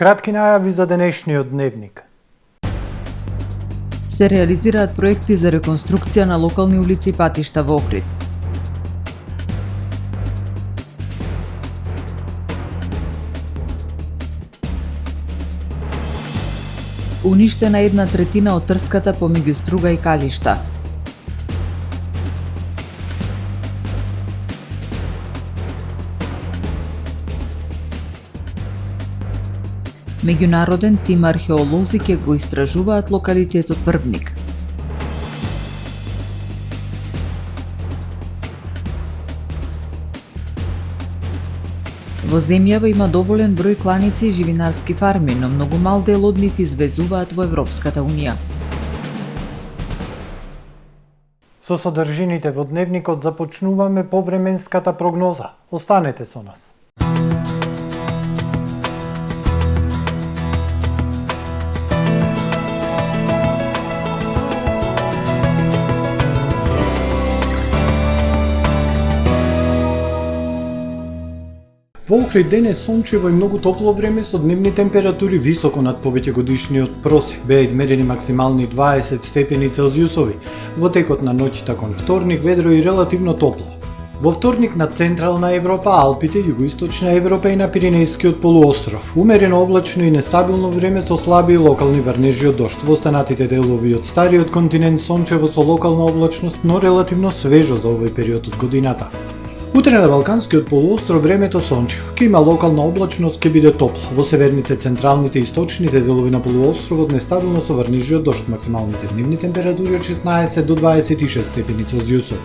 Кратки најави за денешниот дневник. Се реализираат проекти за реконструкција на локални улици и патишта во Охрид. Уништена 1/3 од трската помеѓу Струга и Калишта. Меѓународен тим археолози ќе го истражуваат локалитетот Врбник. Во земјава има доволен број кланици и живинарски фарми, но многу мал дел од нив извезуваат во Европската унија. Со содржините во дневникот започнуваме повременската прогноза. Останете со нас. Во Охрид денес сончево и многу топло време со дневни температури високо над повеќегодишниот просек. Беа измерени максимални 20 степени Целзиусови. Во текот на ноќта кон вторник ведро и релативно топло. Во вторник на Централна Европа, Алпите, Југоисточна Европа и на Пиренејскиот полуостров. Умерено облачно и нестабилно време со слаби и локални врнежи од дожд. Во останатите делови од стариот континент сончево со локална облачност, но релативно свежо за овој период од годината. Утре на Балканскиот полуостров времето сончево, ќе има локална облачност, ќе биде топло. Во северните, централните и источните делови на полуостровот нестабилно со врнежи од дожд, максималните дневни температури од 16 до 26 степени Целзиусови.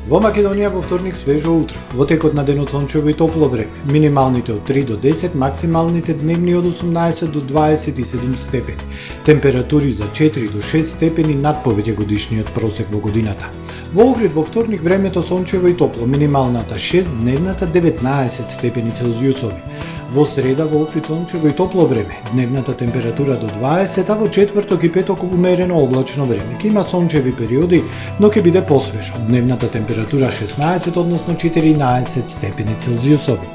Во Македонија во вторник свежо утро, во текот на денот сончево и топло време, минималните од 3 до 10, максималните дневни од 18 до 27 степени, температури за 4 до 6 степени над повеќегодишниот просек во годината. Во Охрид во вторник времето сончево и топло, минималната 6, дневната 19 степени Целзиусови. Во среда во Охрид сончево и топло време, дневната температура до 20, а во четврток и петок умерено облачно време. Ќе има сончеви периоди, но ќе биде посвежо. Дневната температура 16, односно 14 степени Целзиусови.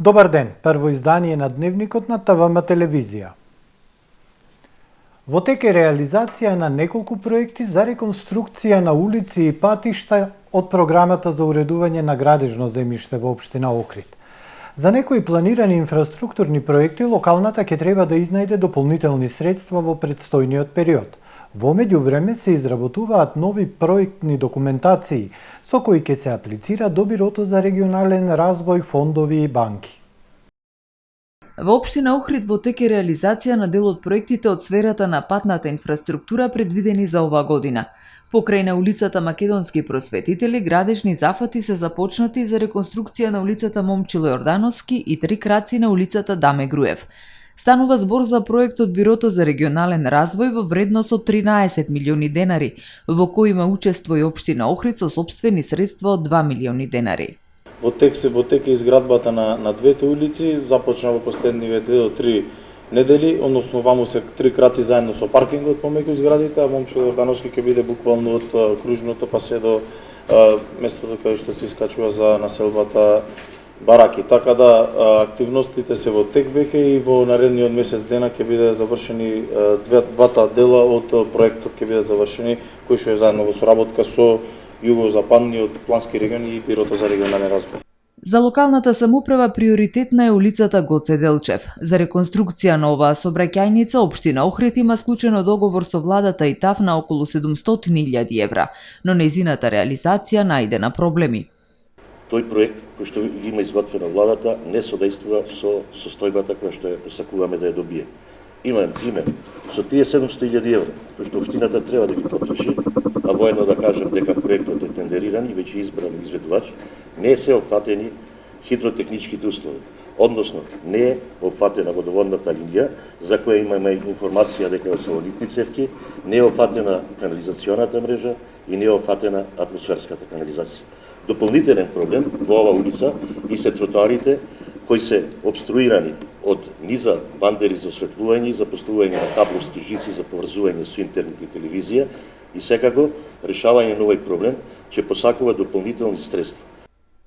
Добар ден, прво издание на Дневникот на ТВМ телевизија. Во тек е реализација на неколку проекти за реконструкција на улици и патишта од програмата за уредување на градежно земјиште во општина Охрид. За некои планирани инфраструктурни проекти локалната ќе треба да изнајде дополнителни средства во предстојниот период. Во меѓувреме се изработуваат нови проектни документации со кои ќе се аплицира до Бирото за регионален развој, фондови и банки. Во општина Охрид во тек е реализација на дел од проектите од сферата на патната инфраструктура предвидени за оваа година. Покрај на улицата Македонски просветители, градежни зафати се започнати за реконструкција на улицата Момчило Јордановски и 3 краци на улицата Даме Груев. Станува збор за проект од Бирото за регионален развој во вредност од 13 милиони денари, во кој има учество и општина Охрид со сопствени средства од 2 милиони денари. Во тек е изградбата на двете улици, започна во последниве 2 до 3 недели, односно ваму се 3 краци заедно со паркингот помеѓу зградите, а Момчило Јордановски ќе биде буквално од кружното па се до местото каде што се искачува за населбата бараки. Така да активностите се во тек веќе и во наредниот месец дена ќе биде завршени двата дела од проектот ќе бидат завршени, кои што е заедно во соработка со Југозападниот плански регион и Бирото за регионален развој. За локалната самоуправа приоритетна е улицата Гоце Делчев. За реконструкција на оваа сообраќајница општина Охрид има склучено договор со владата и ТАФ на околу 700.000 евра, но нејзината реализација најде на проблеми. Тој проект кој што има изготвена владата не содействува со состојбата која што ја посакуваме да ја добие. Именно. Со тие 700.000 евра, кои што општината треба да ги потроши, а воедно да кажем дека проектот е тендериран и веќе избран изведувач, не се опфатени хидротехничките услови. Односно, не е опфатена водоводната линија, за која имаме информација дека се олитни цевки, не е опфатена канализационата мрежа и не е опфатена атмосферската канализација. Дополнителен проблем во ова улица и се тротоарите кои се обструирани од низа бандери за осветлување и за поставување на кабловски жици за поврзување со интернет и телевизија и секако решавање на овој проблем ќе посакува дополнителни средства.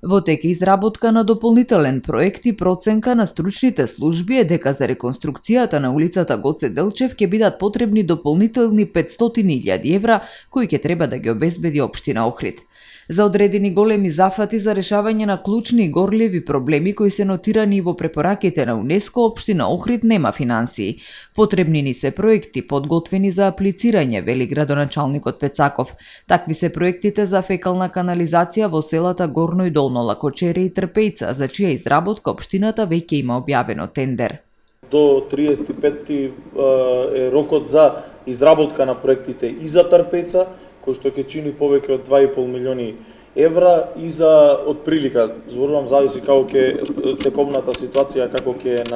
Во тек изработка на дополнителен проект и проценка на стручните служби е дека за реконструкцијата на улицата Гоце Делчев ќе бидат потребни дополнителни 500.000 евра кои ќе треба да ги обезбеди општина Охрид. За одредени големи зафати за решавање на клучни и горливи проблеми кои се нотирани во препораките на УНЕСКО, општина Охрид нема финансии. Потребни ни се проекти подготвени за аплицирање, вели градоначалникот Пецаков. Такви се проектите за фекална канализација во селата Горно и Долно Лакочере и Трпејца, за чија изработка општината веќе има објавено тендер. До 35 е рокот за изработка на проектите и за Трпејца, кој што ќе чини повеќе од 2,5 милиони евра и за отприлика, зборувам зависи како ќе тековната ситуација, како ќе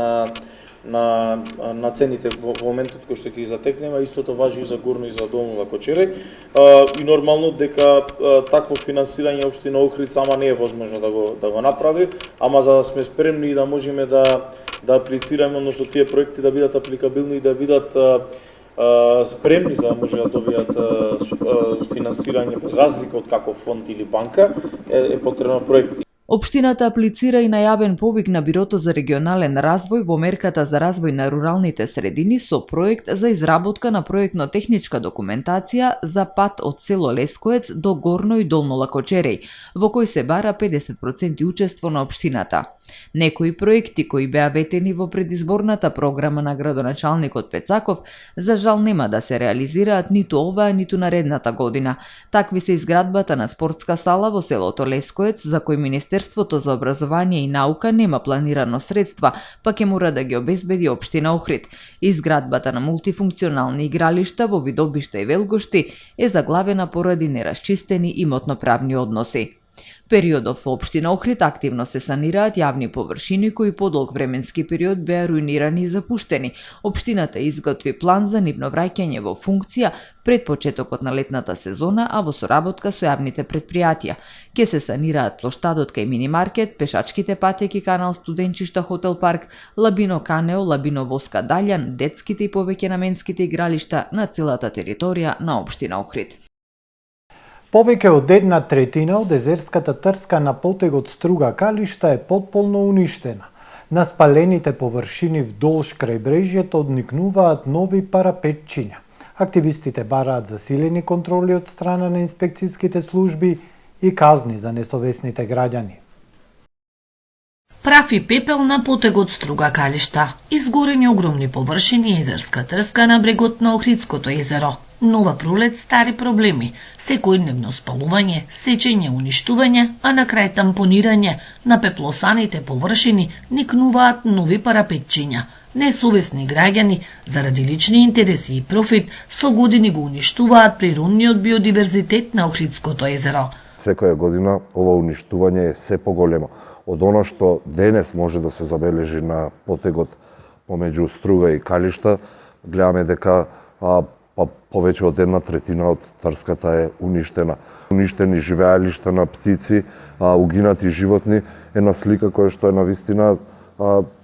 на цените во моментот кој што ќе ги затекнеме, истото важи и за Горно и за Долно Лакочере. И нормално дека такво финансирање општина Охрид сама не е возможно да го направи, ама за да сме спремни и да можеме да аплицираме, односно тие проекти да бидат апликабилни и да бидат спремни за да може да добијат финансирање без разлика од каков фонд или банка, е потребно проекти. Општината аплицира и на јавен повик на Бирото за регионален развој во мерката за развој на руралните средини со проект за изработка на проектно-техничка документација за пат од село Лескоец до Горно и Долно Лакочереј, во кој се бара 50% учество на општината. Некои проекти кои беа ветени во предизборната програма на градоначалникот Пецаков, за жал нема да се реализираат ниту оваа, ниту наредната година. Такви се изградбата на спортска сала во селото Лескоец, за кој Министерството за образование и наука нема планирано средства, па ќе мора да ги обезбеди општина Охрид. Изградбата на мултифункционални игралишта во Видобишта и Велгошти е заглавена поради нерасчистени имотно-правни односи. Периодов во општина Охрид активно се санираат јавни површини кои подолг временски период беа руинирани и запуштени. Општината изготви план за нивно враќање во функција пред почетокот на летната сезона, а во соработка со јавните предпријатија. Ке се санираат плоштадот кај минимаркет, пешачките патеки, канал студенчишта, хотел парк, Лабино Канео, Лабино Воска Далјан, детските и повеќенаменските игралишта на целата територија на општина Охрид. Повеќе од 1/3 од езерската трска на потегот Струга-Калишта е потполно уништена. На спалените површини вдолж крајбрежјето одникнуваат нови парапетчиња. Активистите бараат засилени контроли од страна на инспекцијските служби и казни за несовесните граѓани. Прав и пепел на потегот Струга-Калишта, изгорени огромни површини езерска трска на брегот на Охридското езеро. Нова пролет, стари проблеми, секојдневно спалување, сечење, уништување, а на крај тампонирање на пеплосаните површини никнуваат нови парапетчиња. Несовесни граѓани, заради лични интереси и профит, со години го уништуваат природниот биодиверзитет на Охридското езеро. Секоја година ова уништување е се поголемо. Од оно што денес може да се забележи на потегот помеѓу Струга и Калишта, гледаме дека повеќе од 1/3 од трската е уништена. Уништени живеалишта на птици, угинати животни, една слика која што е навистина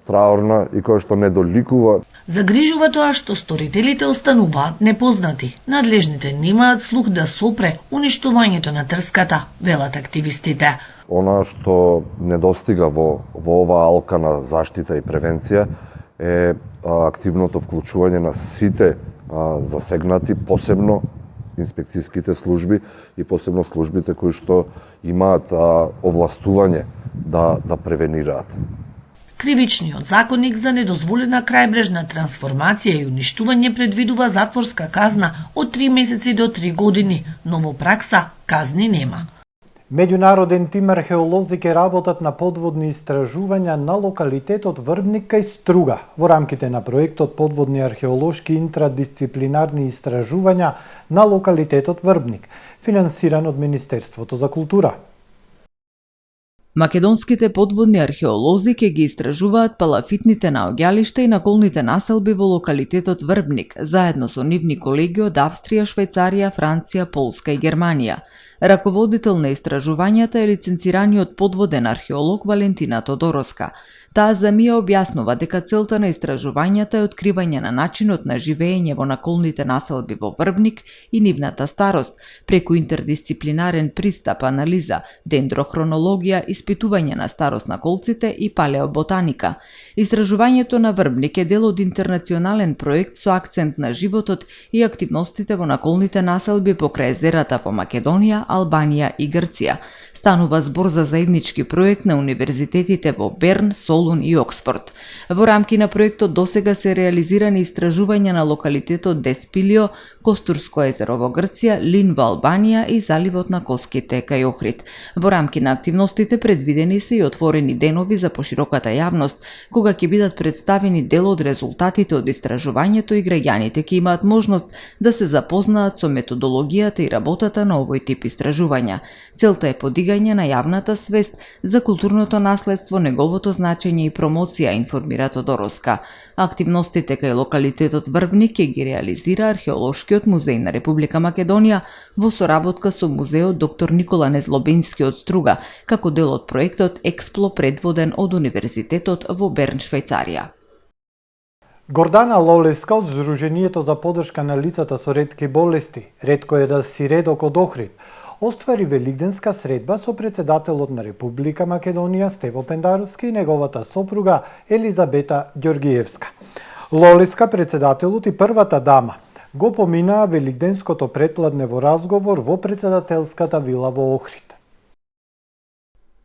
траорна и која што не доликува. Загрижува тоа што сторителите остануваат непознати. Надлежните немаат слух да сопре уништувањето на трската, велат активистите. Она што недостига во оваа алка на заштита и превенција е активното вклучување на сите засегнати, посебно инспекцијските служби и посебно службите кои што имаат овластување да превенираат. Кривичниот законник за недозволена крајбрежна трансформација и уништување предвидува затворска казна од 3 месеци до 3 години, но во пракса казни нема. Меѓународен тим археолози ќе работат на подводни истражувања на локалитетот Врбник кај Струга во рамките на проектот Подводни археолошки интрадисциплинарни истражувања на локалитетот Врбник, финансиран од Министерството за култура. Македонските подводни археолози ќе ги истражуваат палафитните наоѓалишта и наколните населби во локалитетот Врбник, заедно со нивни колеги од Австрија, Швајцарија, Франција, Полска и Германија. Раководител на истражувањата е лиценцираниот подводен археолог Валентина Тодороска. Таа замија објаснува дека целта на истражувањата е откривање на начинот на живеење во наколните населби во Врбник и нивната старост, преку интердисциплинарен пристап, анализа, дендрохронологија, испитување на старост на колците и палеоботаника. Истражувањето на Врбник е дел од интернационален проект со акцент на животот и активностите во наколните населби покрај езерата во Македонија, Албанија и Грција. Станува збор за заеднички проект на универзитетите во Берн, Солун и Оксфорд. Во рамки на проектот досега се реализирани истражувања на локалитетот Деспилио, Костурско езеро во Грција, Лин во Албанија и заливот на Коските кај Охрид. Во рамки на активностите предвидени се и отворени денови за пошироката јавност, кога ќе бидат представени дел од резултатите од истражувањето и граѓаните ќе имаат можност да се запознаат со методологијата и работата на овој тип истражувања. Целта е подигање на јавната свест за културното наследство, неговото значење и промоција, информира Тодороска. Активностите кај локалитетот Врбник ќе ги реализира Археолошкиот музеј на Република Македонија во соработка со музеот доктор Никола Незлобински од Струга, како дел од проектот Експло предводен од Универзитетот во Берн, Швајцарија. Гордана Лолеска од Здруженијето за поддршка на лицата со ретки болести, ретко е да си редок од Охрид, оствари велигденска средба со председателот на Република Македонија Стево Пендаровски и неговата сопруга Елизабета Ѓоргиевска. Лолеска, председателот и првата дама, го поминаа велигденското претпладне во разговор во председателската вила во Охрид.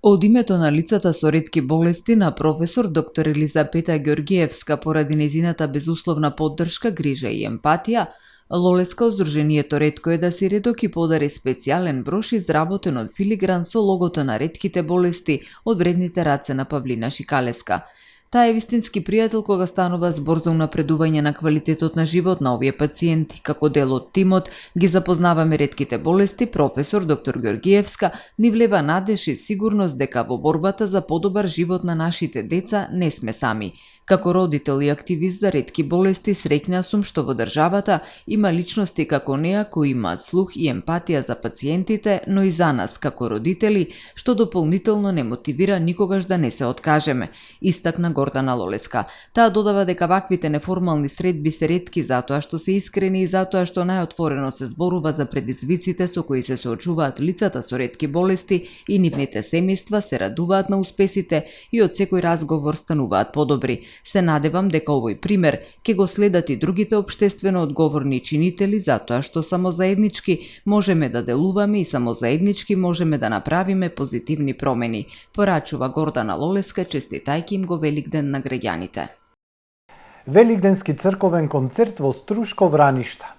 Од името на лицата со ретки болести на професор доктор Елизабета Ѓоргиевска поради незината безусловна поддршка, грижа и емпатија, Лолеска од Здруженијето Ретко е да си редок и подари специјален брош изработен од филигран со логото на ретките болести од вредните раце на Павлина Шикалеска. Таа е вистински пријател кога станува збор за унапредување на квалитетот на живот на овие пациенти. Како дел од тимот ги запознаваме ретките болести, професор доктор Ѓоргиевска ни влева надеж и сигурност дека во борбата за подобар живот на нашите деца не сме сами. Како родител и активист за ретки болести, среќна сум што во државата има личности како неа кои имаат слух и емпатија за пациентите, но и за нас како родители, што дополнително не мотивира никогаш да не се откажеме, истакна Гордана Лолеска. Таа додава дека ваквите неформални средби се ретки затоа што се искрени и затоа што најотворено се зборува за предизвиците со кои се соочуваат лицата со ретки болести и нивните семејства се радуваат на успесите и од секој разговор стануваат подобри. Се надевам дека овој пример ќе го следат и другите општествено одговорни чинители затоа што само заеднички можеме да делуваме и само заеднички можеме да направиме позитивни промени, порачува Гордана Лолеска честитајќи им го Великден на граѓаните. Великденски црковен концерт во Струшко Враништа.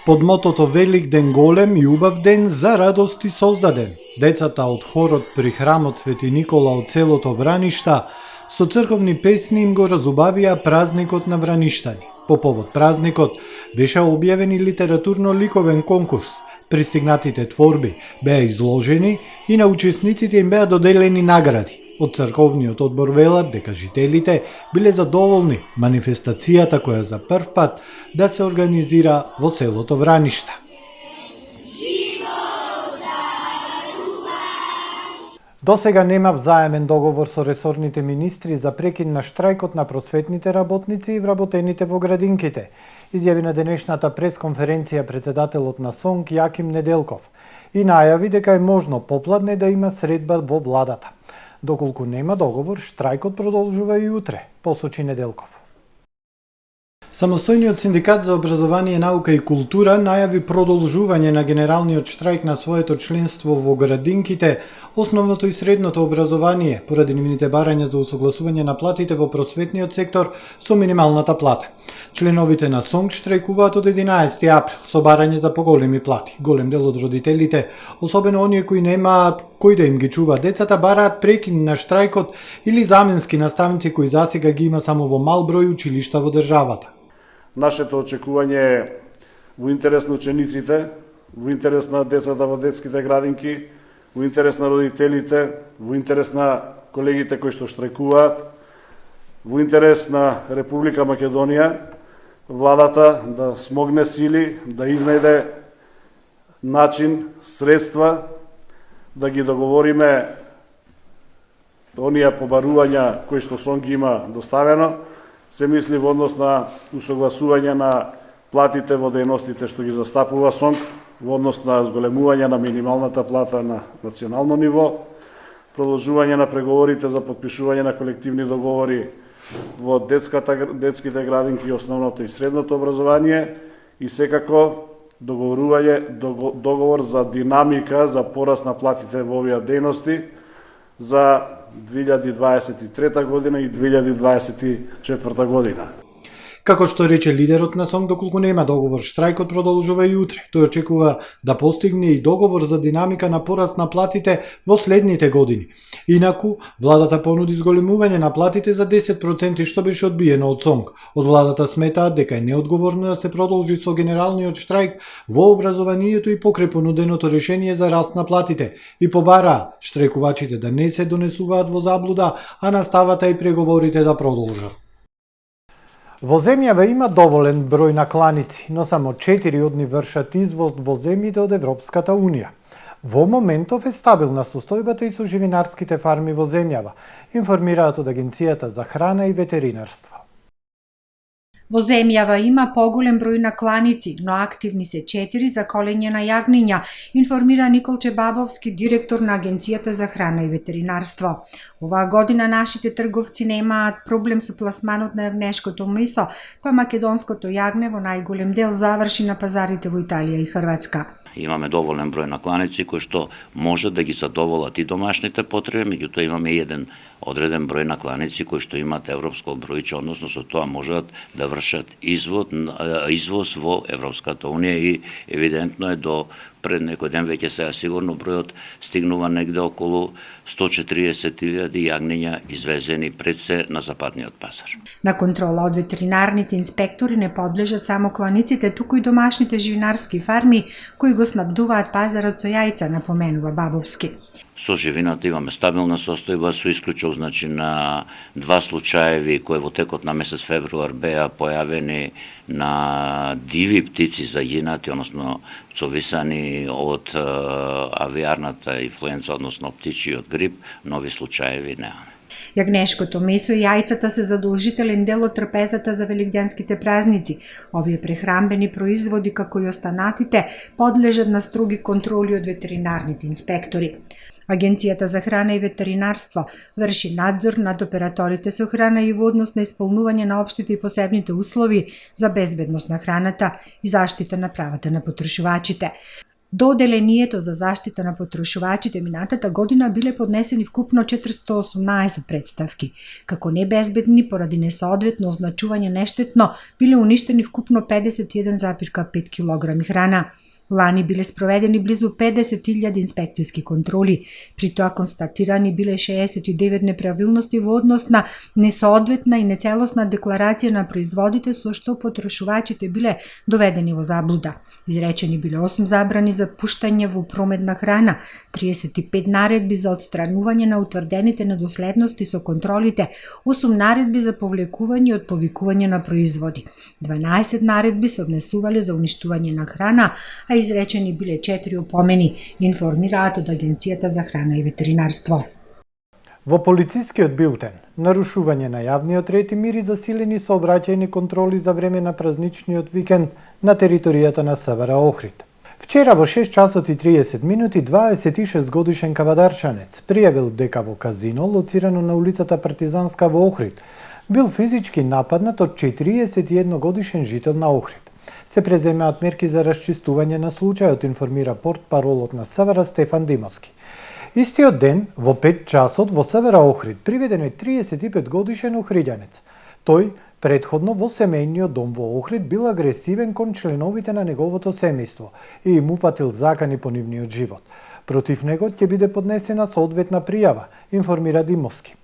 Под мотото Великден голем и убав ден за радост и создаден. Децата од хорот при храмот Свети Никола од селото Враништа со црковни песни им го разубавија празникот на враништани. По повод празникот беше објавен и литературно-ликовен конкурс. Пристигнатите творби беа изложени и на учесниците им беа доделени награди. Од црковниот одбор велат дека жителите биле задоволни манифестацијата која за прв пат да се организира во селото Враништа. Досега нема взаемен договор со ресорните министри за прекин на штрајкот на просветните работници и вработените во градинките, изјави на денешната пресконференција председателот на СОНК Јаким Неделков и најави дека е можно попладне да има средба во владата. Доколку нема договор, штрајкот продолжува и утре, посочи Неделков. Самостојниот синдикат за образование, наука и култура најави продолжување на генералниот штрајк на своето членство во градинките, основното и средното образование, поради нивните барања за усогласување на платите во просветниот сектор со минималната плата. Членовите на СОНК штрајкуваат од 11 април со барање за поголеми плати. Голем дел од родителите, особено оние кои немаат кој да им ги чува децата, бараат прекин на штрајкот или заменски наставници кои засега ги има само во мал број училишта во државата. Нашето очекување е во интерес на учениците, во интерес на децата во детските градинки, во интерес на родителите, во интерес на колегите кои што штрајкуваат, во интерес на Република Македонија, владата да смогне сили, да изнајде начин, средства, да ги договориме оние побарувања кои што СОНК ги има доставено, се мисли во однос на усогласување на платите во дејностите што ги застапува СОНК, во однос на зголемување на минималната плата на национално ниво, продолжување на преговорите за подпишување на колективни договори во детските градинки, основното и средното образование и секако договор за динамика за пораст на платите во овие дејности за 2023 година и 2024 година. Како што рече лидерот на СОНК, доколку нема договор, штрајкот продолжува и утре. Тој очекува да постигне и договор за динамика на пораст на платите во следните години. Инаку, владата понуди зголемување на платите за 10%, што беше одбиено од СОНК. Од владата сметаат дека е неодговорно да се продолжи со генералниот штрајк во образованието и покрај понуденото решение за раст на платите и побараа штрајкувачите да не се донесуваат во заблуда, а наставата и преговорите да продолжат. Во земјава има доволен број на кланици, но само 4 од нив вршат извоз во земјите од Европската Унија. Во моментов е стабилна состојбата и со живинарските фарми во земјава, информираат од Агенцијата за храна и ветеринарство. Во земјава има поголем број на кланици, но активни се 4 за колење на јагниња, информира Николче Бабовски, директор на Агенцијата за храна и ветеринарство. Оваа година нашите трговци немаат проблем со пласманот на јагнешкото месо, па македонското јагне во најголем дел заврши на пазарите во Италија и Хрватска. Имаме доволен број на кланици кои што може да ги задоволат и домашните потреби, меѓутоа имаме еден одреден број на кланици кои што имаат европско бројче, односно со тоа можат да вршат извоз во Европската Унија и евидентно е до пред некој ден веќе сега сигурно бројот стигнува негде околу 140.000 јагниња извезени пред се на западниот пазар. На контрола од ветеринарните инспектори не подлежат само кланиците, туку и домашните живинарски фарми кои го снабдуваат пазарот со јајца, напоменува Бабовски. Со живината имаме стабилна состојба, со исклучок значи на 2 случаеви кои во текот на месец февруар беа појавени на диви птици загинати, односно цовисани од авиарната инфлуенца, односно птичиот грип, нови случаеви немаме. Јагнешкото месо и јајцата се задолжителен дел од трпезата за великденските празници. Овие прехрамбени производи, како и останатите, подлежат на строги контроли од ветеринарните инспектори. Агенцијата за храна и ветеринарство врши надзор над операторите со храна и во однос на исполнување на општите и посебните услови за безбедност на храната и заштита на правата на потрошувачите. До Оделението за заштита на потрошувачите минатата година биле поднесени вкупно 418 представки. Како небезбедни поради несоодветно означување нештетно биле уништени вкупно 51,5 кг храна. Лани биле спроведени близу 50.000 инспекцијски контроли, при тоа констатирани биле 69 неправилности во однос на несоодветна и нецелосна декларација на производите со што потрошувачите биле доведени во заблуда. Изречени биле 8 забрани за пуштање во промет на храна, 35 наредби за отстранување на утврдените недоследности со контролите, 8 наредби за повлекување од повикување на производи. 12 наредби се однесувале за уништување на храна, а изречени биле 4 опомени, информираат од Агенцијата за храна и ветеринарство. Во полицискиот билтен, нарушување на јавниот ред и мир и засилени сообраќајни контроли за време на празничниот викенд на територијата на СВР Охрид. Вчера во 6 часот и 30 минути 26 годишен кавадарчанец пријавил дека во казино лоцирано на улицата Партизанска во Охрид бил физички нападнат од 41 годишен жител на Охрид. Се преземаат мерки за расчистување на случајот, информира портпаролот на СВР Стефан Димовски. Истиот ден, во 5 часот, во СВР Охрид приведен е 35-годишен охриѓанец. Тој предходно во семејниот дом во Охрид бил агресивен кон членовите на неговото семејство и им упатил закани по нивниот живот. Против него ќе биде поднесена соодветна пријава, информира Димовски.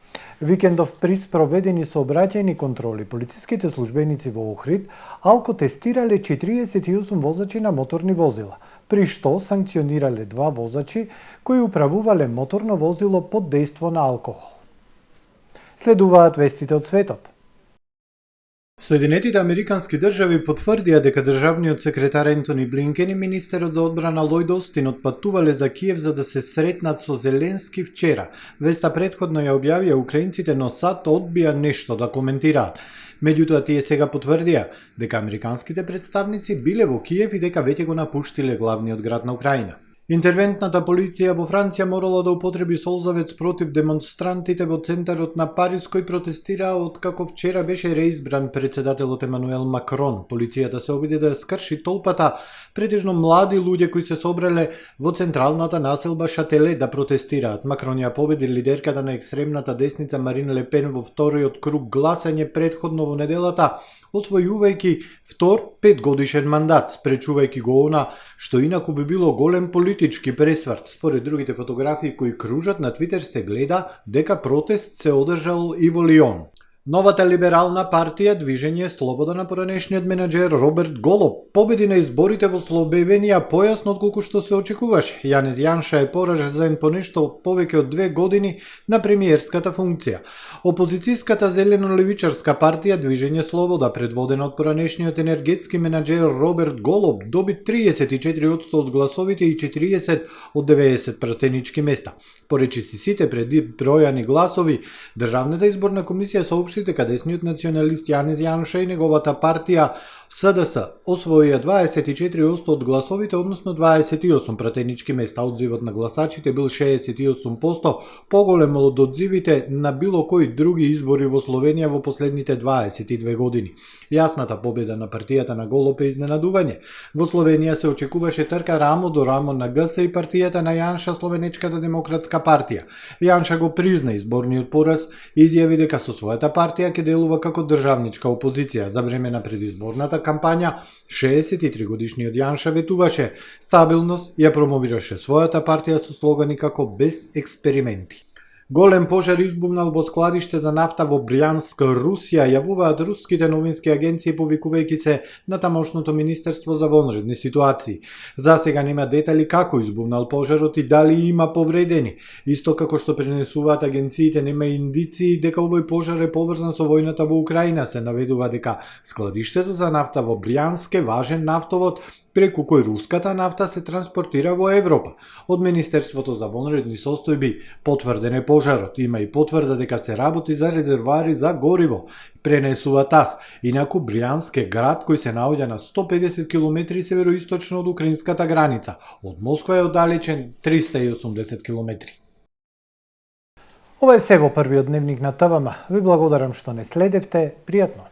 Викендов приз проведени сообраќајни контроли, полициските службеници во Охрид алкотестирале 48 возачи на моторни возила, при што санкционирале 2 возачи кои управувале моторно возило под дејство на алкохол. Следуваат вестите од светот. Соединетите Американски држави потврдија дека државниот секретар Ентони Блинкен и министерот за одбрана Лојд Остин отпатувале за Киев за да се сретнат со Зеленски вчера. Веста предходно ја објавија украинците, но САД одбија нешто да коментираат. Меѓутоа тие сега потврдија дека американските представници биле во Киев и дека веќе го напуштиле главниот град на Украина. Интервентната полиција во Франција морала да употреби солзавец против демонстрантите во центарот на Париз кои протестираа откако вчера беше реизбран председателот Емануел Макрон. Полицијата се обиде да ја скрши толпата, претежно млади луѓе кои се собрале во централната населба Шателе да протестираат. Макрон ја победи лидерката на екстремната десница Марин Ле Пен во вториот круг гласање предходно во неделата, освојувајќи втор 5-годишен мандат, спречувајќи го она што инаку би било голем политички пресврт. Според другите фотографии кои кружат на Твитер се гледа дека протест се одржал и во Лион. Новата либерална партија Движење Слобода на поранешниот менаџер Роберт Голоб победи на изборите во Слобевенија појасно отколку што се очекуваше. Јанез Јанша е поражен по нешто повеќе од 2 години на премиерската функција. Опозицијската зелено-левичарска партија Движење Слобода, предводена од поранешниот енергетски менаџер Роберт Голоб, доби 34% од гласовите и 40 од 90 пратенички места. Поречиси сите преди бројани гласови, Државната изборна комисија соопшти дека десниот националист Јанез Јанша и неговата партија СДС освоија 24% од гласовите, односно 28 пратенички места. Одзивот на гласачите бил 68%, поголем од одзивите на било кои други избори во Словенија во последните 22 години. Јасната победа на партијата на Голоб е изненадување. Во Словенија се очекуваше трка рамо до рамо на ГС и партијата на Јанша, Словенечката демократска партија. Јанша го призна изборниот пораз и изјави дека со својата партија ќе делува како државничка опозиција. За време на предизборната кампања 63-годишниот Јанша ветуваше стабилност и ја промовираше својата партија со слогани како без експерименти. Голем пожар избувнал во складиште за нафта во Брјанск, Русија, јавуваат руските новински агенции повикувајќи се на тамошното Министерство за вонредни ситуации. За сега нема детали како избувнал пожарот и дали има повредени. Исто како што пренесуваат агенциите, нема индиции дека овој пожар е поврзан со војната во Украина. Се наведува дека складиштето за нафта во Брјанск е важен нафтовод преку кој руската нафта се транспортира во Европа. Од Министерството за вонредни состојби потврден е пожарот. Има и потврда дека се работи за резервоари за гориво, пренесува ТАС. Инаку Брјанск е град кој се наоѓа на 150 км североисточно од украинската граница. Од Москва е оддалечен 380 км. Ова е се во првиот дневник на ТВМ. Ви благодарам што не следевте. Пријатно.